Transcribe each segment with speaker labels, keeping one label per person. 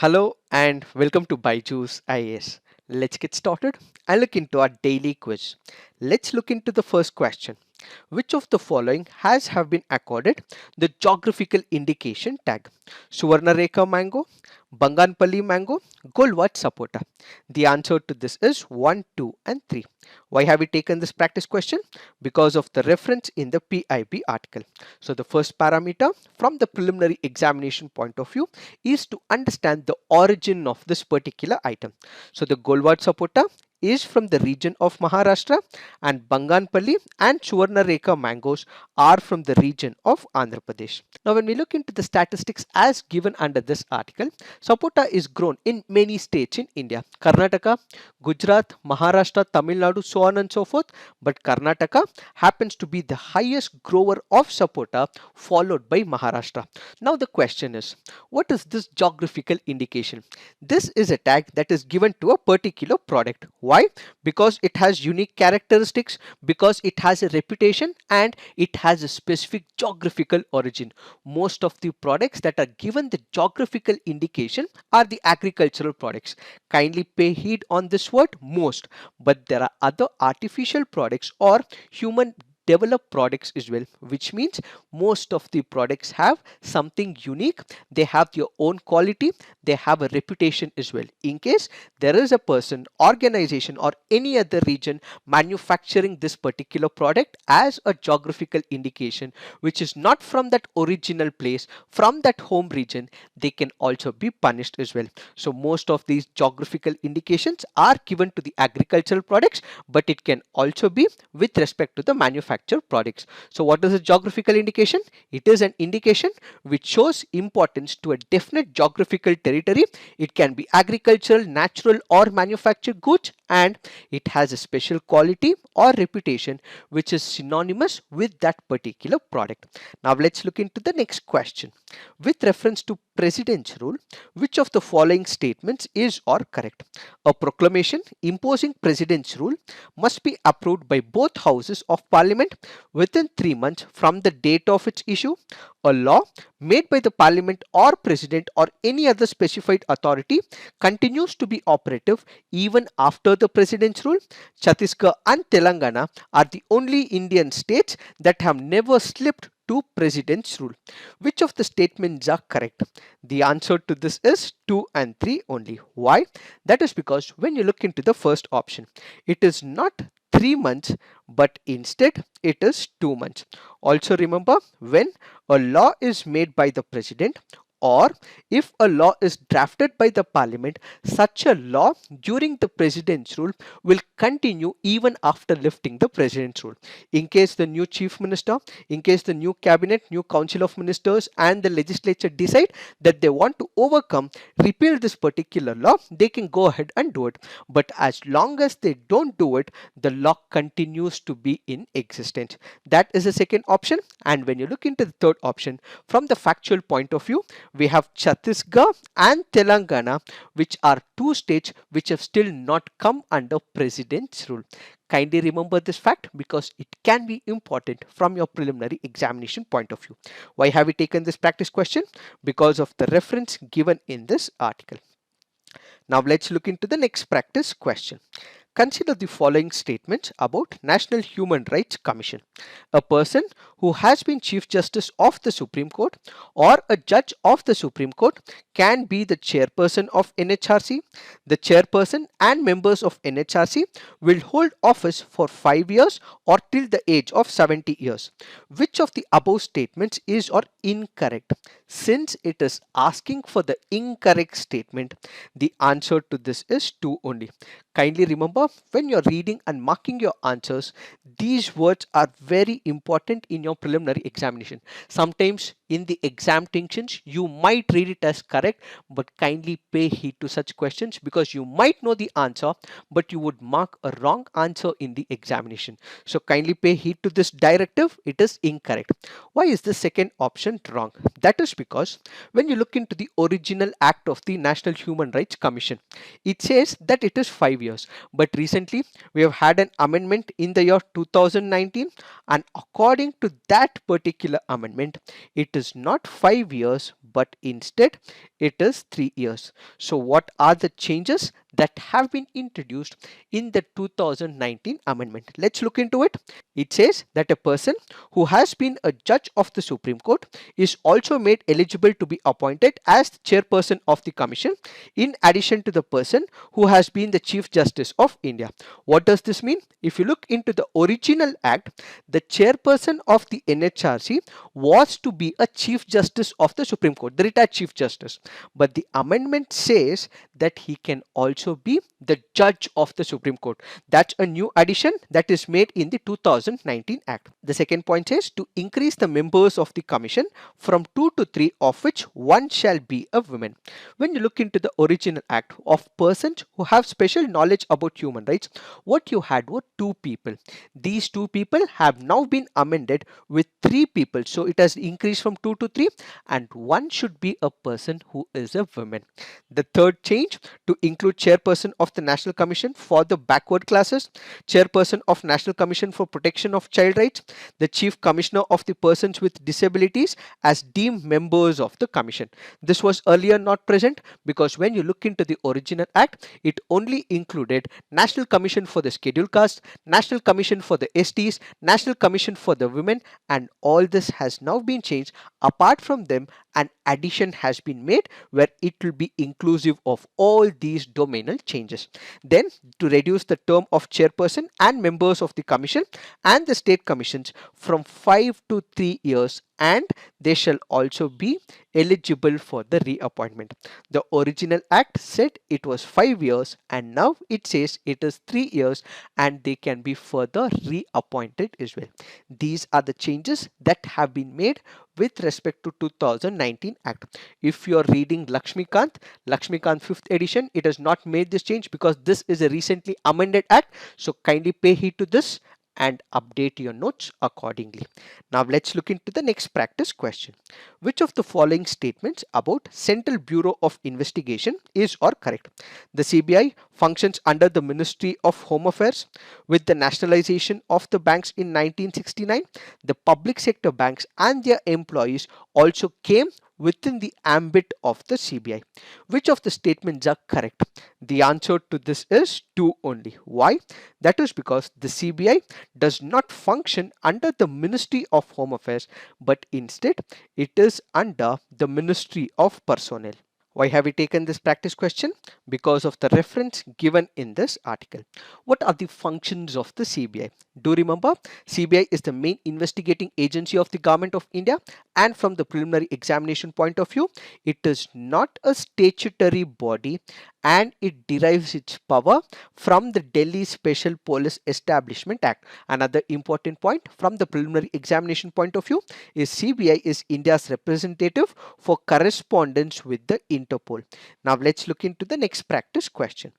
Speaker 1: Hello and welcome to Byju's IAS. Let's get started and look into our daily quiz. Let's look into the first question. Which of the following have been accorded the geographical indication tag? Suvarnareka mango, Banganpalli mango, Golwat sapota. The answer to this is 1, 2 and 3. Why have we taken this practice question? Because of the reference in the PIB article. So the first parameter from the preliminary examination point of view is to understand the origin of this particular item. So the Golwat sapota is from the region of Maharashtra and Banganpalli and Suvarnareka mangoes are from the region of Andhra Pradesh. Now when we look into the statistics as given under this article, sapota is grown in many states in India. Karnataka, Gujarat, Maharashtra, Tamil Nadu, so on and so forth. But Karnataka happens to be the highest grower of sapota followed by Maharashtra. Now the question is, what is this geographical indication? This is a tag that is given to a particular product. Why? Because it has unique characteristics, because it has a reputation and it has a specific geographical origin. Most of the products that are given the geographical indication are the agricultural products. Kindly pay heed on this word most, but there are other artificial products or human developed products as well, which means most of the products have something unique. They have their own quality, they have a reputation as well. In case there is a person, organization or any other region manufacturing this particular product as a geographical indication which is not from that original place, from that home region, they can also be punished as well. So most of these geographical indications are given to the agricultural products, but it can also be with respect to the manufactured products. So what is a geographical indication? It is an indication which shows importance to a definite geographical territory. It can be agricultural, natural or manufactured goods, and it has a special quality or reputation which is synonymous with that particular product. Now let's look into the next question. With reference to President's rule, which of the following statements is or correct? A proclamation imposing President's rule must be approved by both houses of Parliament within 3 months from the date of its issue. A law made by the Parliament or President or any other specified authority continues to be operative even after the President's rule. Chhattisgarh and Telangana are the only Indian states that have never slipped to President's rule. Which of the statements are correct? The answer to this is 2 and 3 only. Why? That is because when you look into the first option, it is not 3 months but instead it is 2 months. Also remember, when a law is made by the president or if a law is drafted by the parliament, such a law during the president's rule will continue even after lifting the president's rule. In case the new chief minister, in case the new cabinet, new council of ministers and the legislature decide that they want to overcome, repeal this particular law, they can go ahead and do it. But as long as they don't do it, the law continues to be in existence. That is the second option. And when you look into the third option, from the factual point of view, we have Chhattisgarh and Telangana, which are two states which have still not come under president's rule. Kindly remember this fact because it can be important from your preliminary examination point of view. Why have we taken this practice question? Because of the reference given in this article. Now let's look into the next practice question. Consider the following statements about National Human Rights Commission. A person who has been Chief Justice of the Supreme Court or a judge of the Supreme Court can be the chairperson of NHRC. The chairperson and members of NHRC will hold office for 5 years or till the age of 70 years. Which of the above statements is or incorrect? Since it is asking for the incorrect statement, the answer to this is 2 only. Kindly remember, when you're reading and marking your answers, these words are very important in your preliminary examination. Sometimes in the exam tensions, you might read it as correct, but kindly pay heed to such questions because you might know the answer, but you would mark a wrong answer in the examination. So kindly pay heed to this directive. It is incorrect. Why is the second option wrong? That is because when you look into the original act of the National Human Rights Commission, it says that it is 5 years. But recently we have had an amendment in the year 2019, and according to that particular amendment, it is not 5 years, but instead it is 3 years. So what are the changes that have been introduced in the 2019 amendment? Let's look into it. It says that a person who has been a judge of the Supreme Court is also made eligible to be appointed as the chairperson of the commission, in addition to the person who has been the Chief Justice of India. What does this mean? If you look into the original act, the chairperson of the NHRC was to be a Chief Justice of the Supreme Court, the retired Chief Justice. But the amendment says that he can also be the judge of the Supreme Court. That's a new addition that is made in the 2019 Act. The second point is to increase the members of the commission from 2 to 3, of which one shall be a woman. When you look into the original act of persons who have special knowledge about human rights, what you had were 2 people. These 2 people have now been amended with 3 people. So it has increased from 2 to 3, and one should be a person who is a woman. The third change, to include chairperson of the National Commission for the backward classes, chairperson of National Commission for Protection of Child Rights, the chief commissioner of the persons with disabilities as deemed members of the commission. This was earlier not present because when you look into the original act, it only included National Commission for the Scheduled Caste, National Commission for the STs, National Commission for the Women, and all this has now been changed. Apart from them, an addition has been made where it will be inclusive of all these domainal changes. Then, to reduce the term of chairperson and members of the commission and the state commissions from 5 to 3 years, and they shall also be eligible for the reappointment. The original act said it was 5 years, and now it says it is 3 years, and they can be further reappointed as well. These are the changes that have been made with respect to 2019 Act. If you are reading Lakshmikant 5th edition, it has not made this change because this is a recently amended act. So kindly pay heed to this and update your notes accordingly. Now let's look into the next practice question. Which of the following statements about Central Bureau of Investigation is or correct? The CBI functions under the Ministry of Home Affairs. With the nationalization of the banks in 1969, the public sector banks and their employees also came within the ambit of the CBI. Which of the statements are correct? The answer to this is 2 only. Why? That is because the CBI does not function under the Ministry of Home Affairs, but instead it is under the Ministry of Personnel. Why have we taken this practice question? Because of the reference given in this article. What are the functions of the CBI? Do remember, CBI is the main investigating agency of the Government of India, and from the preliminary examination point of view, it is not a statutory body, and it derives its power from the Delhi Special Police Establishment Act. Another important point from the preliminary examination point of view is CBI is India's representative for correspondence with the Interpol. Now let's look into the next practice question.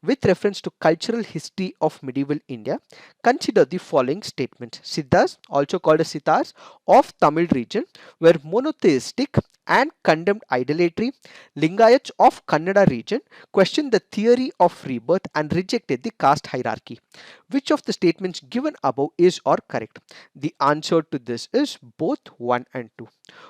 Speaker 1: With reference to cultural history of medieval India, consider the following statements. Siddhas, also called as Sitars, of Tamil region were monotheistic and condemned idolatry. Lingayats of Kannada region questioned the theory of rebirth and rejected the caste hierarchy. Which of the statements given above is or correct? The answer to this is both 1 and 2.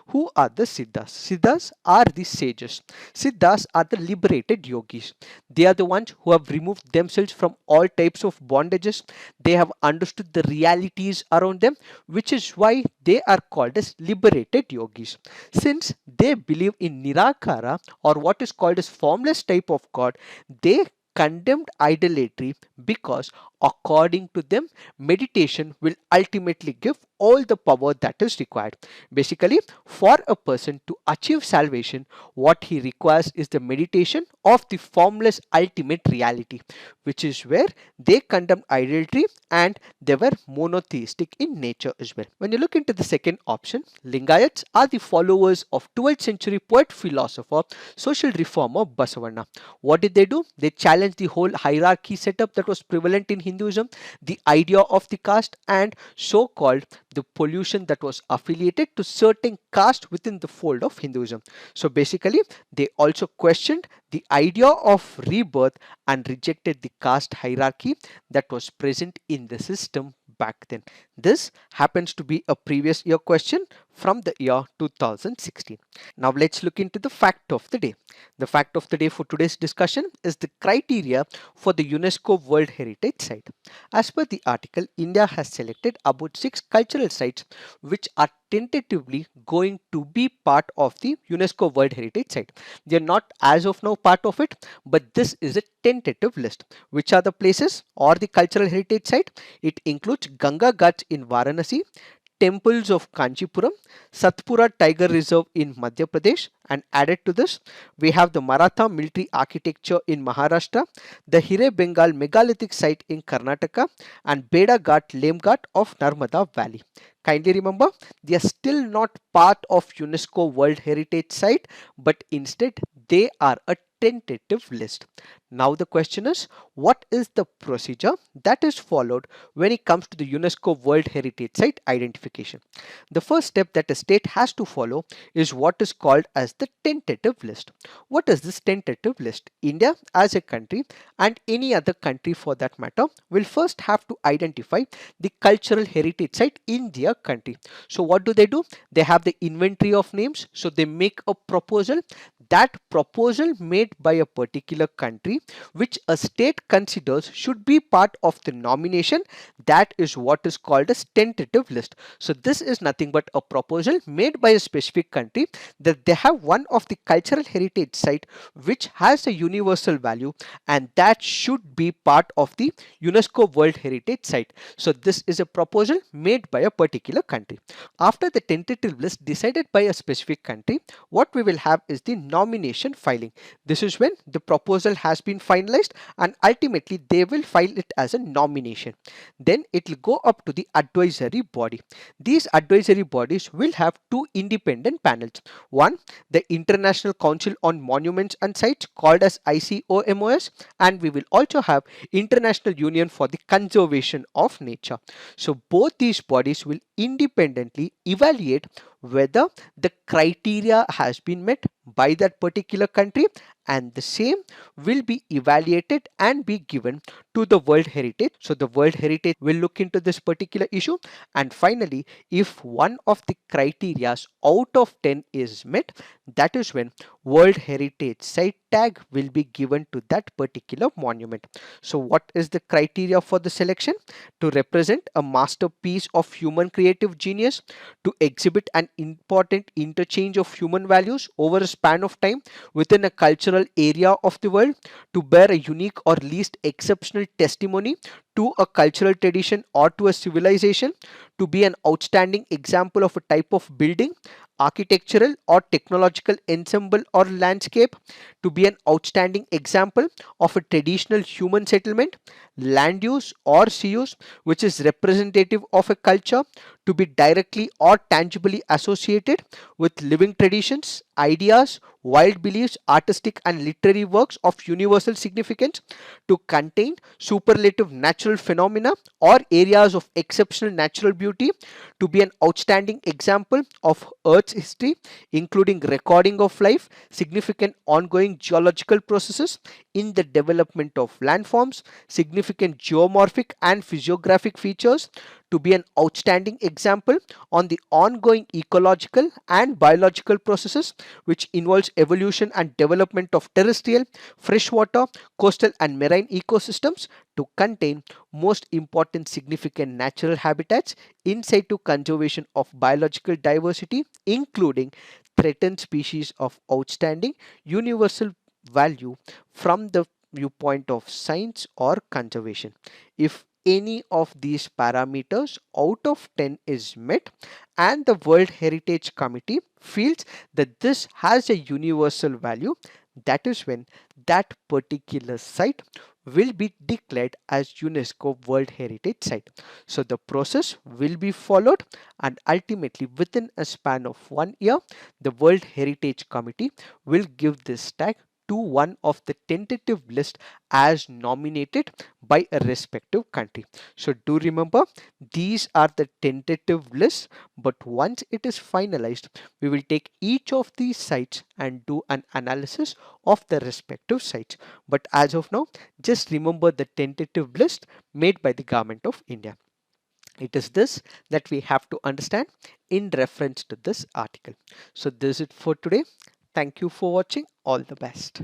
Speaker 1: Who are the Siddhas? Siddhas are the sages. Siddhas are the liberated yogis. They are the ones who have removed themselves from all types of bondages. They have understood the realities around them, which is why they are called as liberated yogis. Since they believe in Nirakara, or what is called as formless type of God, they condemned idolatry because according to them, meditation will ultimately give all the power that is required. Basically, for a person to achieve salvation, what he requires is the meditation of the formless ultimate reality, which is where they condemn idolatry and they were monotheistic in nature as well. When you look into the second option, Lingayats are the followers of 12th century poet, philosopher, social reformer Basavanna. What did they do? They challenged the whole hierarchy setup that was prevalent in Hinduism, the idea of the caste, and so-called the pollution that was affiliated to certain caste within the fold of Hinduism. So basically, they also questioned the idea of rebirth and rejected the caste hierarchy that was present in the system back then. This happens to be a previous year question from the year 2016. Now let's look into the fact of the day. The fact of the day for today's discussion is the criteria for the UNESCO World Heritage Site. As per the article, India has selected about 6 cultural sites which are tentatively going to be part of the UNESCO World Heritage Site. They are not as of now part of it, but this is a tentative list. Which are the places or the cultural heritage site? It includes Ganga Ghats in Varanasi, temples of Kanchipuram, Satpura Tiger Reserve in Madhya Pradesh, and added to this, we have the Maratha military architecture in Maharashtra, the Hire Bengal megalithic site in Karnataka, and Beda Ghat Lame Ghat of Narmada Valley. Kindly remember, they are still not part of UNESCO World Heritage Site, but instead they are a tentative list. Now the question is, what is the procedure that is followed when it comes to the UNESCO World Heritage Site identification? The first step that a state has to follow is what is called as the tentative list. What is this tentative list? India as a country and any other country for that matter will first have to identify the cultural heritage site in their country. So what do? They have the inventory of names. So they make a proposal. That proposal made by a particular country which a state considers should be part of the nomination, that is what is called as tentative list. So this is nothing but a proposal made by a specific country that they have one of the cultural heritage site which has a universal value and that should be part of the UNESCO World Heritage Site. So this is a proposal made by a particular country. After the tentative list decided by a specific country, what we will have is the nomination filing. This is when the proposal has been finalized and ultimately they will file it as a nomination. Then it will go up to the advisory body. These advisory bodies will have two independent panels. One, the International Council on Monuments and Sites called as ICOMOS, and we will also have International Union for the Conservation of Nature. So both these bodies will independently evaluate whether the criteria has been met by that particular country, and the same will be evaluated and be given to the World Heritage. So the World Heritage will look into this particular issue, and finally if one of the criterias out of 10 is met, that is when World Heritage Site tag will be given to that particular monument. So what is the criteria for the selection? To represent a masterpiece of human creative genius, to exhibit an important interchange of human values over a span of time within a cultural area of the world, to bear a unique or least exceptional testimony to a cultural tradition or to a civilization, to be an outstanding example of a type of building, architectural or technological ensemble or landscape, to be an outstanding example of a traditional human settlement, land use or sea use which is representative of a culture, to be directly or tangibly associated with living traditions, ideas, wild beliefs, artistic and literary works of universal significance, to contain superlative natural phenomena or areas of exceptional natural beauty, to be an outstanding example of Earth's history, including recording of life, significant ongoing geological processes in the development of landforms, significant geomorphic and physiographic features, to be an outstanding example on the ongoing ecological and biological processes which involves evolution and development of terrestrial, freshwater, coastal and marine ecosystems, to contain most important significant natural habitats, in situ conservation of biological diversity including threatened species of outstanding universal value from the viewpoint of science or conservation. If any of these parameters out of 10 is met and the World Heritage Committee feels that this has a universal value, that is when that particular site will be declared as UNESCO World Heritage Site. So the process will be followed and ultimately within a span of 1 year, the World Heritage Committee will give this tag to one of the tentative list as nominated by a respective country. So do remember, these are the tentative lists, but once it is finalized, we will take each of these sites and do an analysis of the respective sites. But as of now, just remember the tentative list made by the Government of India. It is this that we have to understand in reference to this article. So this is it for today. Thank you for watching. All the best.